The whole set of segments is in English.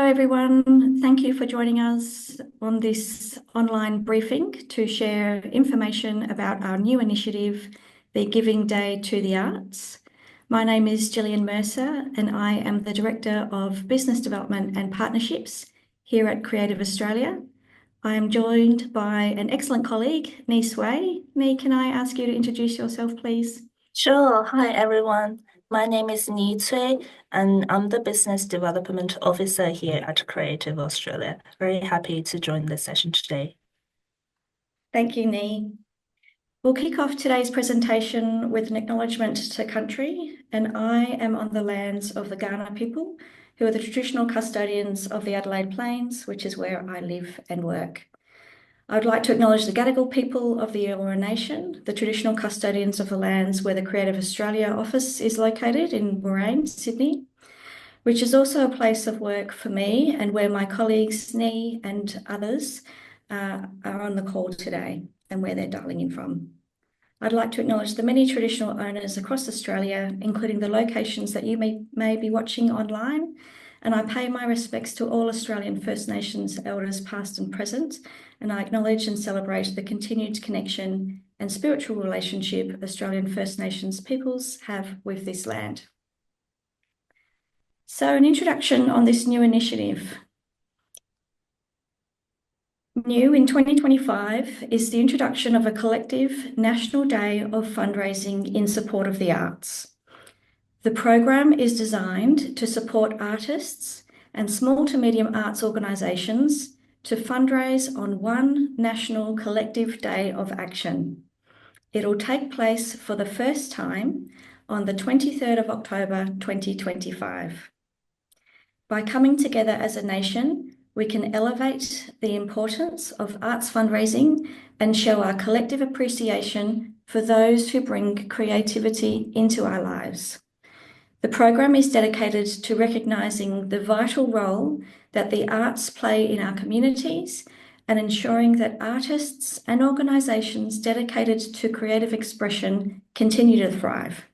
everyone. Thank you for joining us on this online briefing to share information about our new initiative, the Giving Day to the Arts. My name is Gillian Mercer, and I am the Director of Business Development and Partnerships here at Creative Australia. I am joined by an excellent colleague, Nhi Sway. Nhi, can I ask you to introduce yourself, please? Sure. Hi, everyone. My name is Nhi Cui, and I'm the Business Development Officer here at Creative Australia. Very happy to join the session today. Thank you, Nhi. We'll kick off today's presentation with an acknowledgement to country, and I am on the lands of the Kaurna people, who are the traditional custodians of the Adelaide Plains, which is where I live and work. I would like to acknowledge the Gadigal people of the Eora Nation, the traditional custodians of the lands where the Creative Australia office is located in Moraine, Sydney, which is also a place of work for me and where my colleagues, Nhi and others, are on the call today and where they're dialing in from. I'd like to acknowledge the many traditional owners across Australia, including the locations that you may be watching online, and I pay my respects to all Australian First Nations elders past and present, and I acknowledge and celebrate the continued connection and spiritual relationship Australian First Nations peoples have with this land. So an introduction on this new initiative. New in 2025 is the introduction of a collective National Day of fundraising in support of the arts. The program is designed to support artists and small to medium arts organisations to fundraise on one national collective day of action. It'll take place for the first time on the 23rd of October 2025. By coming together as a nation, we can elevate the importance of arts fundraising and show our collective appreciation for those who bring creativity into our lives. The program is dedicated to recognising the vital role that the arts play in our communities and ensuring that artists and organisations dedicated to creative expression continue to thrive.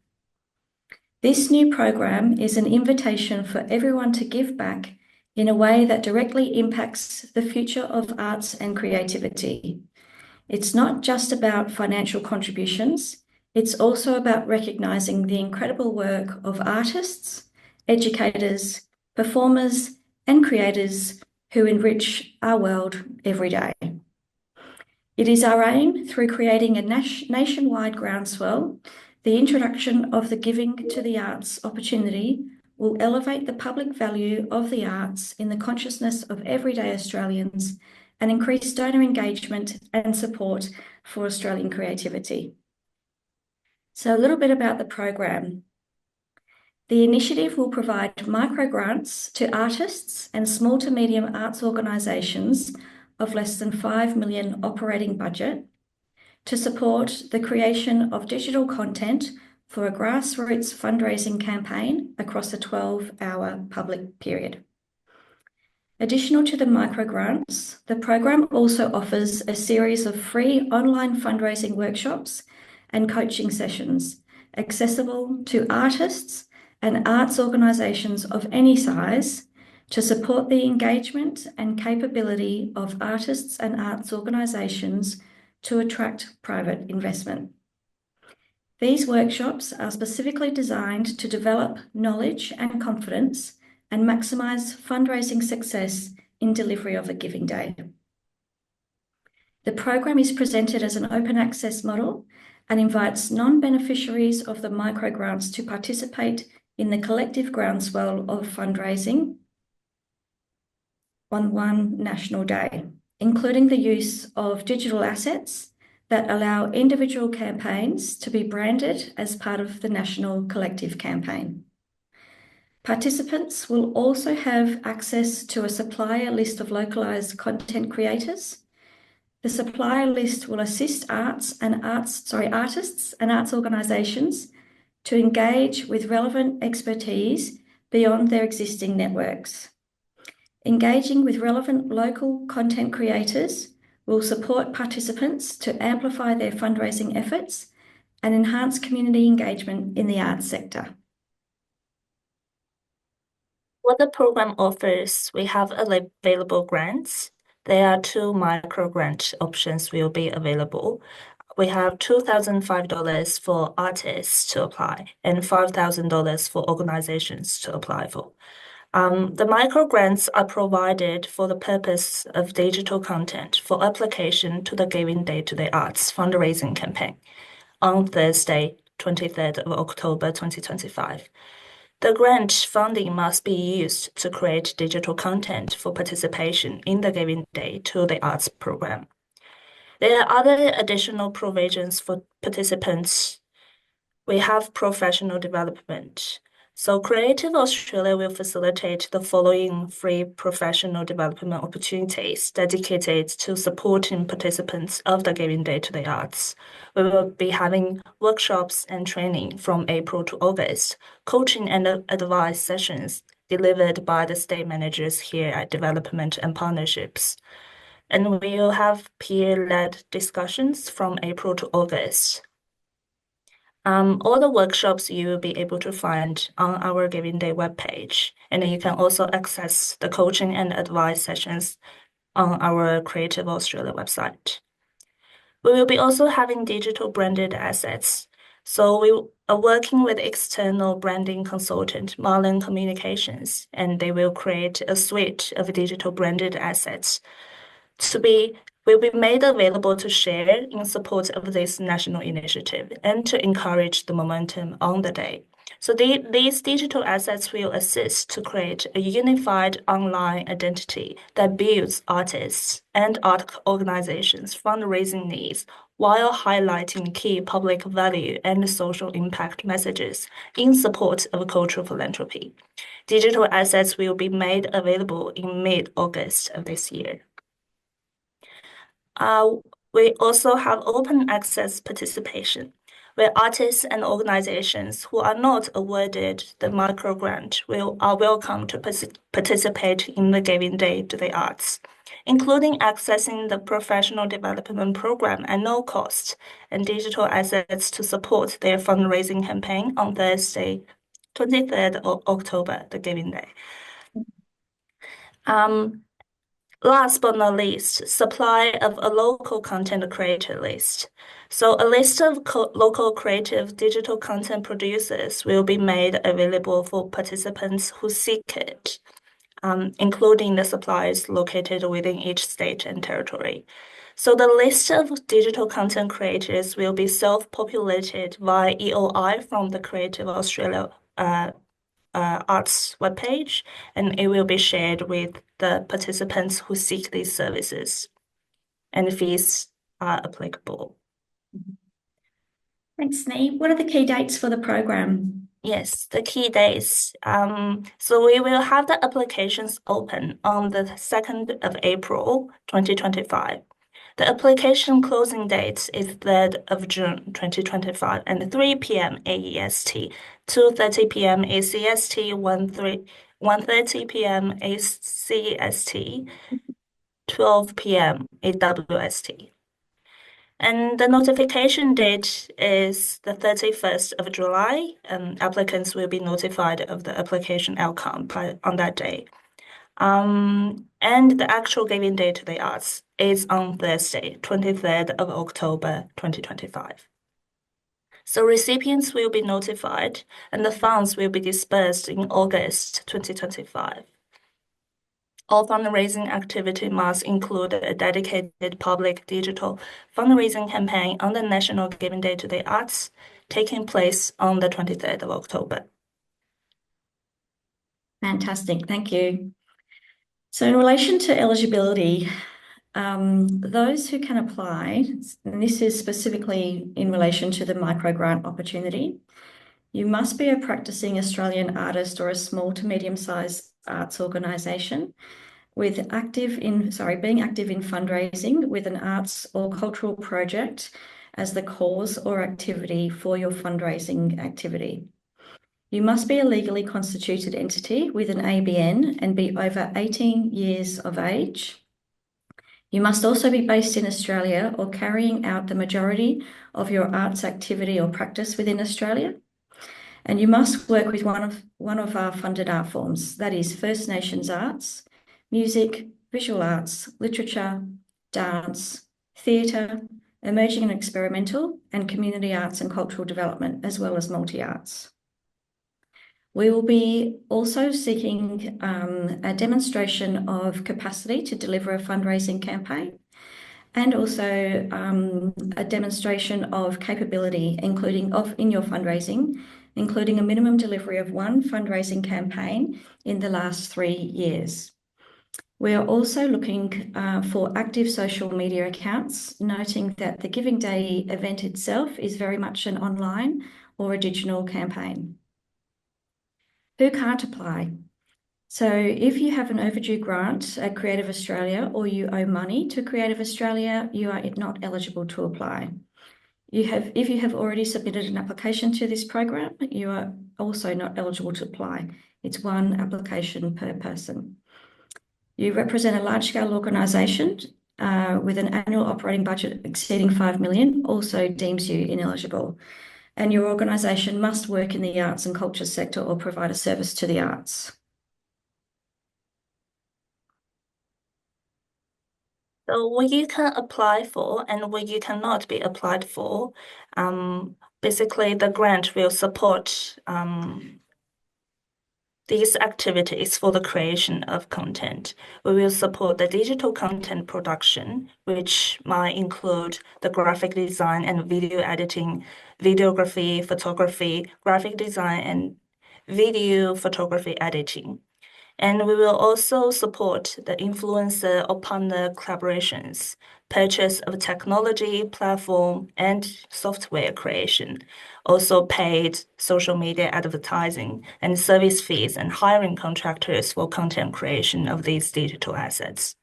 This new program is an invitation for everyone to give back in a way that directly impacts the future of arts and creativity. It's not just about financial contributions, it's also about recognising the incredible work of artists, educators, performers, and creators who enrich our world every day. It is our aim, through creating a nationwide groundswell, the introduction of the Giving to the Arts opportunity will elevate the public value of the arts in the consciousness of everyday Australians and increase donor engagement and support for Australian creativity. So a little bit about the program. The initiative will provide micro grants to artists and small to medium arts organisations of less than 5 million operating budget to support the creation of digital content for a grassroots fundraising campaign across a 12-hour public period. Additional to the micro grants, the program also offers a series of free online fundraising workshops and coaching sessions accessible to artists and arts organisations of any size to support the engagement and capability of artists and arts organisations to attract private investment. These workshops are specifically designed to develop knowledge and confidence and maximise fundraising success in delivery of the Giving Day. The program is presented as an open access model and invites non-beneficiaries of the micro grants to participate in the collective groundswell of fundraising on one national day, including the use of digital assets that allow individual campaigns to be branded as part of the national collective campaign. Participants will also have access to a supplier list of localised content creators. The supplier list will assist artists and arts organisations to engage with relevant expertise beyond their existing networks. Engaging with relevant local content creators will support participants to amplify their fundraising efforts and enhance community engagement in the arts sector. What the program offers, we have available grants. There are two micro grant options will be available. We have $2,005 for artists to apply and $5,000 for organizations to apply for. The micro grants are provided for the purpose of digital content for application to the Giving Day to the Arts fundraising campaign on Thursday, 23rd of October 2025. The grant funding must be used to create digital content for participation in the Giving Day to the Arts program. There are other additional provisions for participants. We have professional development. So Creative Australia will facilitate the following free professional development opportunities dedicated to supporting participants of the Giving Day to the Arts. We will be having workshops and training from April to August, coaching and advice sessions delivered by the state managers here at Development and Partnerships. And we will have peer-led discussions from April to August. All the workshops you will be able to find on our Giving Day webpage, and you can also access the coaching and advice sessions on our Creative Australia website. We will be also having digital branded assets. So we are working with external branding consultant, Marlin Communications, and they will create a suite of digital branded assets will be made available to share in support of this national initiative and to encourage the momentum on the day. So these digital assets will assist to create a unified online identity that builds artists and art organizations' fundraising needs while highlighting key public value and social impact messages in support of cultural philanthropy. Digital assets will be made available in mid-August of this year. We also have open access participation, where artists and organizations who are not awarded the micro grant are welcome to participate in the Giving Day to the Arts, including accessing the professional development program at no cost and digital assets to support their fundraising campaign on Thursday, 23rd of October, the Giving Day. Last but not least, supply of a local content creator list. So a list of local creative digital content producers will be made available for participants who seek it, including the suppliers located within each state and territory. So the list of digital content creators will be self-populated via EOI from the Creative Australia Arts webpage, and it will be shared with the participants who seek these services, and the fees are applicable. Thanks, Snee. What are the key dates for the program? Yes, the key dates. So we will have the applications open on the 2nd of April, 2025. The application closing date is 3rd of June 2025 and 3 p.m. AEST, 2:30 p.m. ACST, 1:30 p.m. ACST, 12 p.m. AWST. And the notification date is the 31st of July, and applicants will be notified of the application outcome on that day. And the actual Giving Day to the Arts is on Thursday, 23rd of October, 2025. So recipients will be notified and the funds will be dispersed in August 2025. All fundraising activity must include a dedicated public digital fundraising campaign on the National Giving Day to the Arts, taking place on the 23rd of October. Fantastic, thank you. So in relation to eligibility, those who can apply, and this is specifically in relation to the micro grant opportunity, you must be a practicing Australian artist or a small to medium-sized arts organisation with being active in fundraising with an arts or cultural project as the cause or activity for your fundraising activity. You must be a legally constituted entity with an ABN and be over 18 years of age. You must also be based in Australia or carrying out the majority of your arts activity or practice within Australia. And you must work with one of our funded art forms, that is First Nations arts, music, visual arts, literature, dance, theatre, emerging and experimental, and community arts and cultural development, as well as multi-arts. We will be also seeking a demonstration of capacity to deliver a fundraising campaign, and also a demonstration of capability, including in your fundraising, including a minimum delivery of one fundraising campaign in the last 3 years. We are also looking for active social media accounts, noting that the Giving Day event itself is very much an online or a digital campaign. Who can't apply? So if you have an overdue grant at Creative Australia or you owe money to Creative Australia, you are not eligible to apply. If you have already submitted an application to this program, you are also not eligible to apply. It's one application per person. You represent a large-scale organisation with an annual operating budget exceeding 5 million, also deems you ineligible. And your organisation must work in the arts and culture sector or provide a service to the arts. So what you can apply for and what you cannot be applied for, basically the grant will support these activities for the creation of content. We will support the digital content production, which might include the graphic design and video editing, videography, photography, graphic design, and video photography editing. And we will also support the influencer or partner collaborations, purchase of technology, platform, and software creation, also paid social media advertising and service fees and hiring contractors for content creation of these digital assets.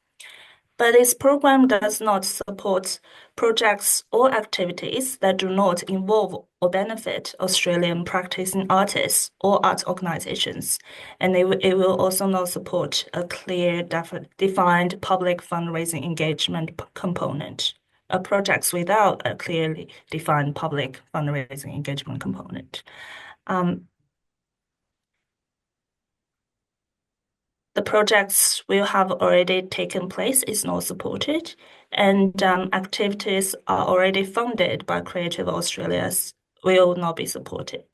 But this program does not support projects or activities that do not involve or benefit Australian practicing artists or art organizations. And it will also not support a clear, defined public fundraising engagement component. Projects without a clearly defined public fundraising engagement component. The projects will have already taken place is not supported, and activities are already funded by Creative Australia will not be supported.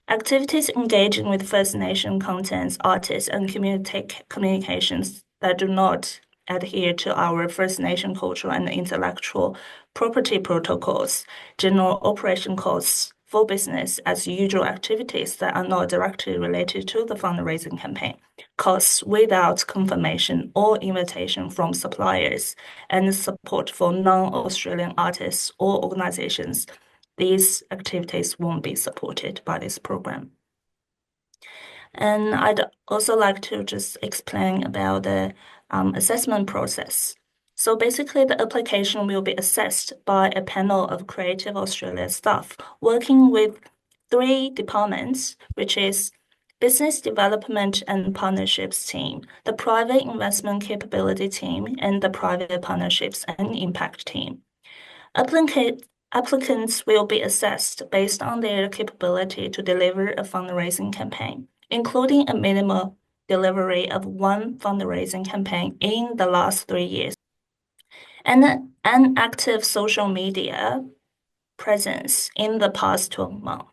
Activities engaging with First Nation contents, artists, and communications that do not adhere to our First Nation cultural and intellectual property protocols, general operation costs for business as usual activities that are not directly related to the fundraising campaign, costs without confirmation or invitation from suppliers, and support for non-Australian artists or organizations. These activities won't be supported by this program. And I'd also like to just explain about the assessment process. So basically, the application will be assessed by a panel of Creative Australia staff working with 3 departments, which is Business Development and Partnerships team, the Private Investment Capability team, and the Private Partnerships and Impact team. Applicants will be assessed based on their capability to deliver a fundraising campaign, including a minimum delivery of 1 fundraising campaign in the last 3 years, and an active social media presence in the past 12 months.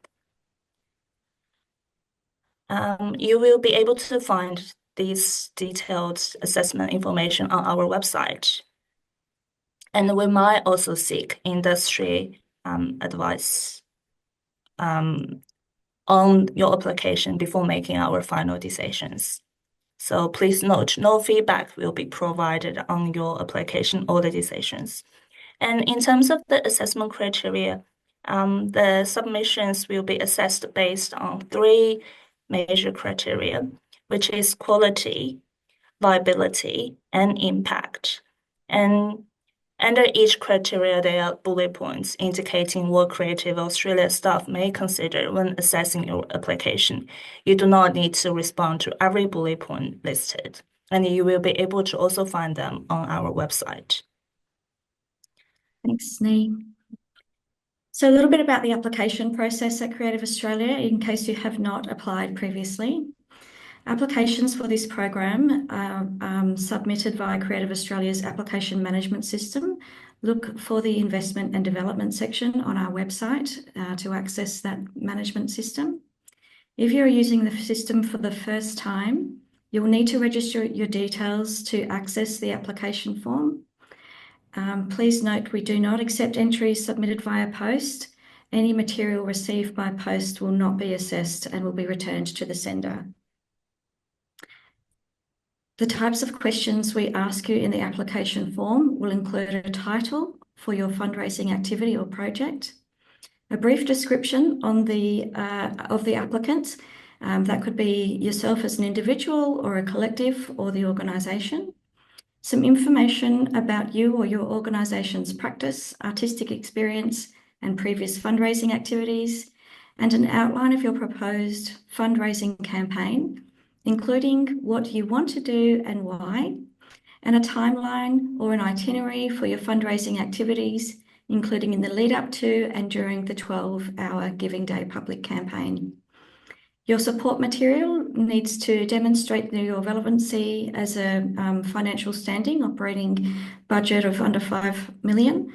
You will be able to find these detailed assessment information on our website. And we might also seek industry advice on your application before making our final decisions. So please note, no feedback will be provided on your application or the decisions. And in terms of the assessment criteria, the submissions will be assessed based on 3 major criteria, which is quality, viability, and impact. And under each criteria, there are bullet points indicating what Creative Australia staff may consider when assessing your application. You do not need to respond to every bullet point listed, and you will be able to also find them on our website. Thanks, Nee. So a little bit about the application process at Creative Australia, in case you have not applied previously. Applications for this program are submitted via Creative Australia's application management system. Look for the investment and development section on our website to access that management system. If you're using the system for the first time, you'll need to register your details to access the application form. Please note we do not accept entries submitted via post. Any material received by post will not be assessed and will be returned to the sender. The types of questions we ask you in the application form will include a title for your fundraising activity or project, a brief description of the applicant. That could be yourself as an individual or a collective or the organisation. Some information about you or your organisation's practice, artistic experience, and previous fundraising activities, and an outline of your proposed fundraising campaign, including what you want to do and why, and a timeline or an itinerary for your fundraising activities, including in the lead up to and during the 12-hour Giving Day public campaign. Your support material needs to demonstrate your relevancy as a financial standing operating budget of under 5 million,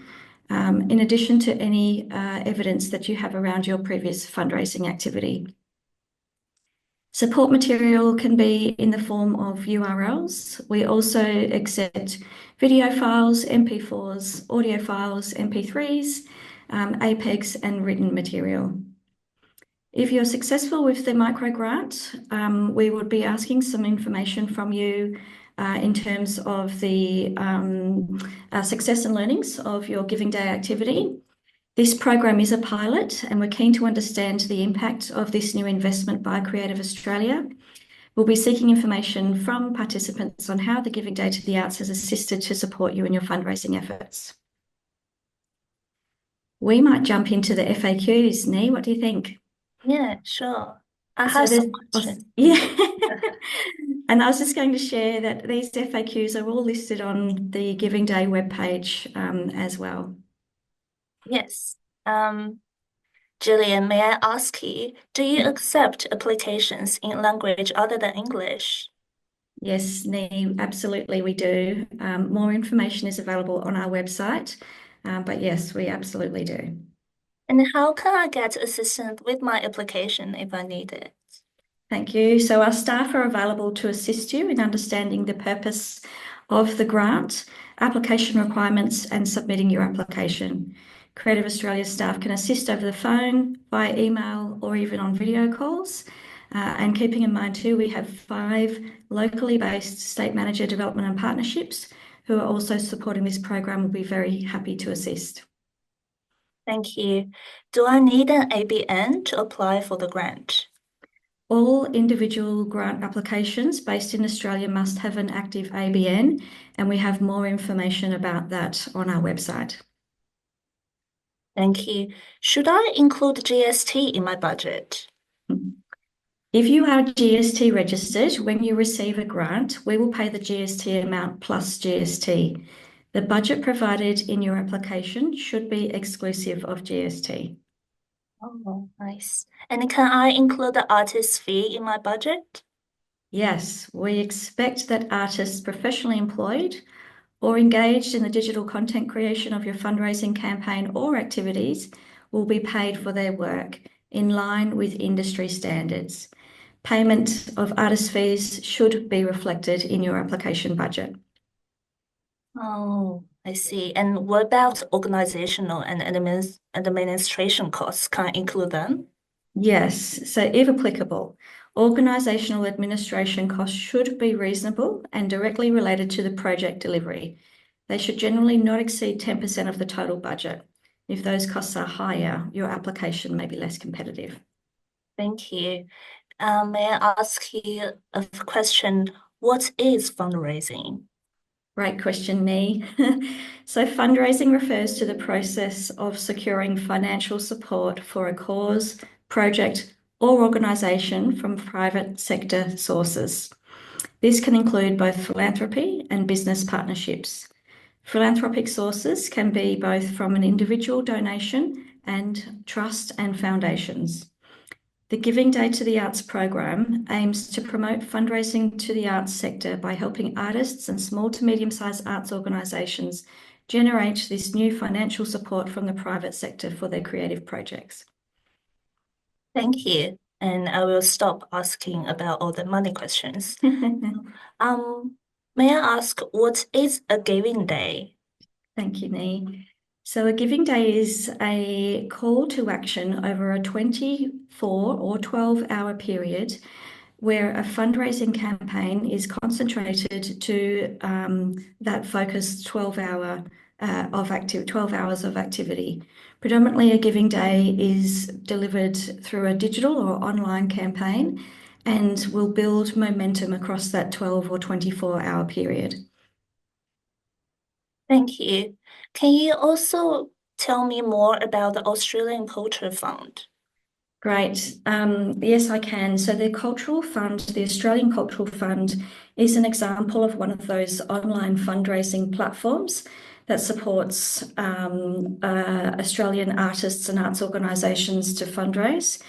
in addition to any evidence that you have around your previous fundraising activity. Support material can be in the form of URLs. We also accept video files, MP4s, audio files, MP3s, APEGs, and written material. If you're successful with the micro grant, we would be asking some information from you in terms of the success and learnings of your Giving Day activity. This program is a pilot, and we're keen to understand the impact of this new investment by Creative Australia. We'll be seeking information from participants on how the Giving Day to the Arts has assisted to support you in your fundraising efforts. We might jump into the FAQs, Nee. What do you think? Yeah, sure. I have some questions. Yeah. And I was just going to share that these FAQs are all listed on the Giving Day webpage as well. Yes. Gillian, may I ask you, do you accept applications in language other than English? Yes, Nee, absolutely we do. More information is available on our website, but yes, we absolutely do. And how can I get assistance with my application if I need it? Thank you. So our staff are available to assist you in understanding the purpose of the grant, application requirements, and submitting your application. Creative Australia staff can assist over the phone, via email, or even on video calls. And keeping in mind too, we have 5 locally based state manager development and partnerships who are also supporting this program. Will be very happy to assist. Thank you. Do I need an ABN to apply for the grant? All individual grant applications based in Australia must have an active ABN, and we have more information about that on our website. Thank you. Should I include GST in my budget? If you are GST registered, when you receive a grant, we will pay the GST amount plus GST. The budget provided in your application should be exclusive of GST. Oh, nice. And can I include the artist fee in my budget? Yes, we expect that artists professionally employed or engaged in the digital content creation of your fundraising campaign or activities will be paid for their work in line with industry standards. Payment of artist fees should be reflected in your application budget. Oh, I see. And what about organizational and administration costs? Can I include them? Yes, so if applicable, organisational administration costs should be reasonable and directly related to the project delivery. They should generally not exceed 10% of the total budget. If those costs are higher, your application may be less competitive. Thank you. May I ask you a question? What is fundraising? Great question, Nee. So fundraising refers to the process of securing financial support for a cause, project, or organisation from private sector sources. This can include both philanthropy and business partnerships. Philanthropic sources can be both from an individual donation and trust and foundations. The Giving Day to the Arts program aims to promote fundraising to the arts sector by helping artists and small to medium-sized arts organisations generate this new financial support from the private sector for their creative projects. Thank you. And I will stop asking about all the money questions. May I ask, what is a giving day? Thank you, Nee. So a Giving Day is a call to action over a 24 or 12-hour period where a fundraising campaign is concentrated to that focused 12 hours of activity. Predominantly, a Giving Day is delivered through a digital or online campaign and will build momentum across that 12 or 24-hour period. Thank you. Can you also tell me more about the Australian Culture Fund? Great. Yes, I can. So the Cultural Fund, the Australian Cultural Fund, is an example of one of those online fundraising platforms that supports Australian artists and arts organisations to fundraise.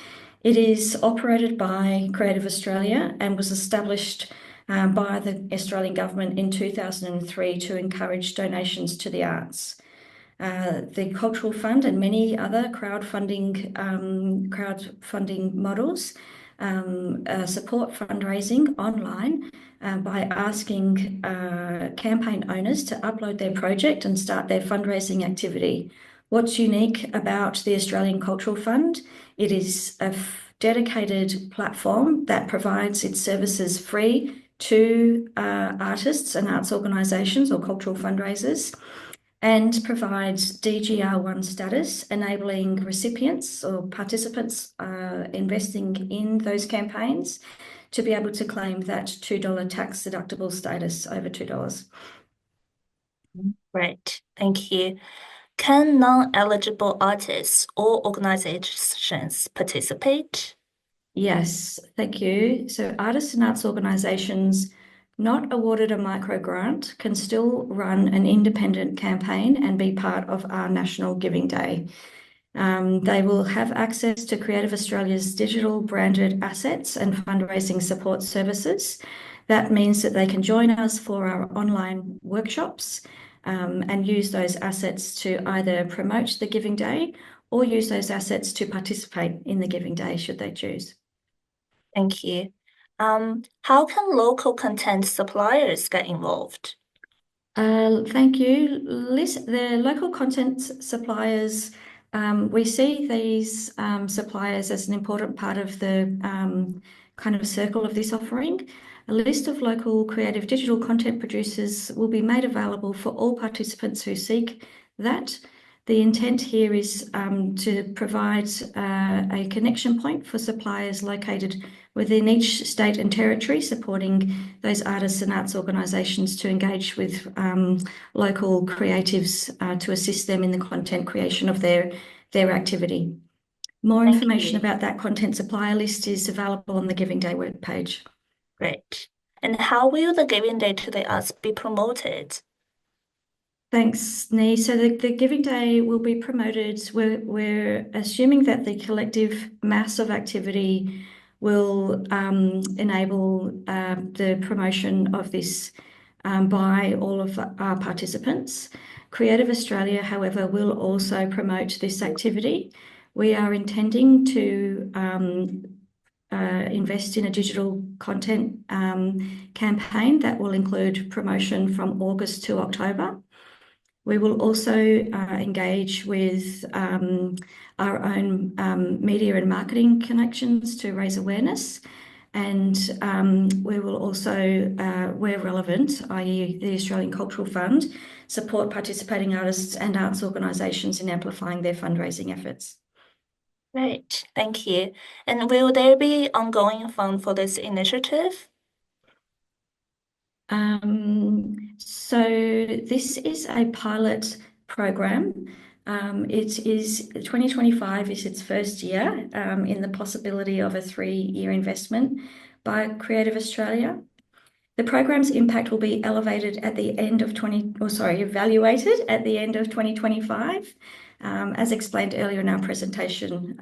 It is operated by Creative Australia and was established by the Australian government in 2003 to encourage donations to the arts. The Cultural Fund and many other crowdfunding models support fundraising online by asking campaign owners to upload their project and start their fundraising activity. What's unique about the Australian Cultural Fund? It is a dedicated platform that provides its services free to artists and arts organisations or cultural fundraisers, and provides DGR1 status, enabling recipients or participants investing in those campaigns to be able to claim that $2 tax deductible status over $2. Right, thank you. Can non-eligible artists or organizations participate? Yes, thank you. So artists and arts organisations not awarded a micro grant can still run an independent campaign and be part of our National Giving Day. They will have access to Creative Australia's digital branded assets and fundraising support services. That means that they can join us for our online workshops and use those assets to either promote the Giving Day or use those assets to participate in the Giving Day should they choose. Thank you. How can local content suppliers get involved? Thank you. The local content suppliers, we see these suppliers as an important part of the kind of circle of this offering. A list of local creative digital content producers will be made available for all participants who seek that. The intent here is to provide a connection point for suppliers located within each state and territory, supporting those artists and arts organisations to engage with local creatives to assist them in the content creation of their activity. More information about that content supplier list is available on the Giving Day webpage. Great. And how will the Giving Day to the Arts be promoted? Thanks, Nee. So the Giving Day will be promoted. We're assuming that the collective mass of activity will enable the promotion of this by all of our participants. Creative Australia, however, will also promote this activity. We are intending to invest in a digital content campaign that will include promotion from August to October. We will also engage with our own media and marketing connections to raise awareness. And we will also, where relevant, i.e. the Australian Cultural Fund, support participating artists and arts organisations in amplifying their fundraising efforts. Great, thank you. And will there be ongoing fund for this initiative? So this is a pilot program. 2025 is its first year in the possibility of a 3-year investment by Creative Australia. The program's impact will be evaluated at the end of 2025, As explained earlier in our presentation,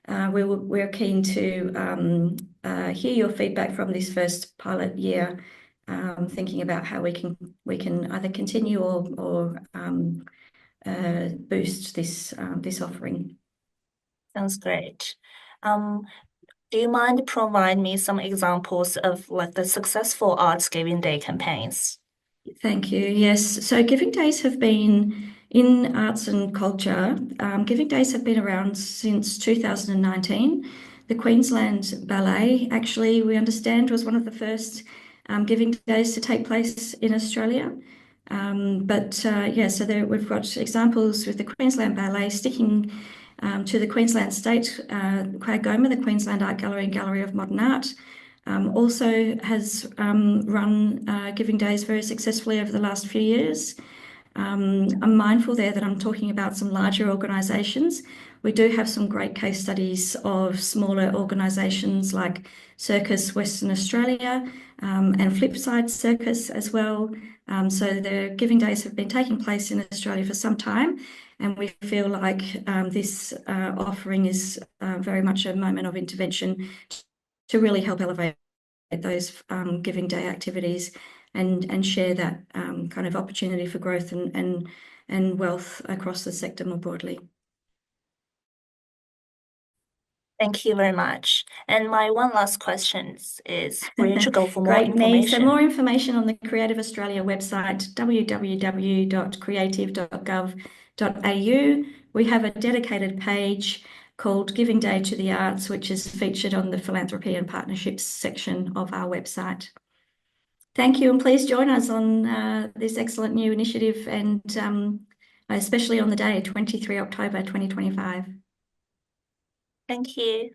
we're keen to hear your feedback from this first pilot year, thinking about how we can either continue or boost this offering. Sounds great. Do you mind providing me some examples of like the successful Arts Giving Day campaigns? Thank you. Yes. So Giving Days have been in arts and culture. Giving Days have been around since 2019. The Queensland Ballet, actually, we understand, was one of the first Giving Days to take place in Australia. Yeah, so we've got examples with the Queensland Ballet sticking to the Queensland State Quagoma, the Queensland Art Gallery and Gallery of Modern Art. Also has run Giving Days very successfully over the last few years. I'm mindful there that I'm talking about some larger organisations. We do have some great case studies of smaller organisations like Circus Western Australia and Flipside Circus as well. So the Giving Days have been taking place in Australia for some time, and we feel like this offering is very much a moment of intervention to really help elevate those Giving Day activities and share that kind of opportunity for growth and wealth across the sector more broadly. Thank you very much. And my one last question is for you to go for more Great, Neve. So information. more information on the Creative Australia website, www.creative.gov.au. We have a dedicated page called Giving Day to the Arts, which is featured on the philanthropy and partnerships section of our website. Thank you, and please join us on this excellent new initiative, and especially on the day, 23 October 2025. Thank you.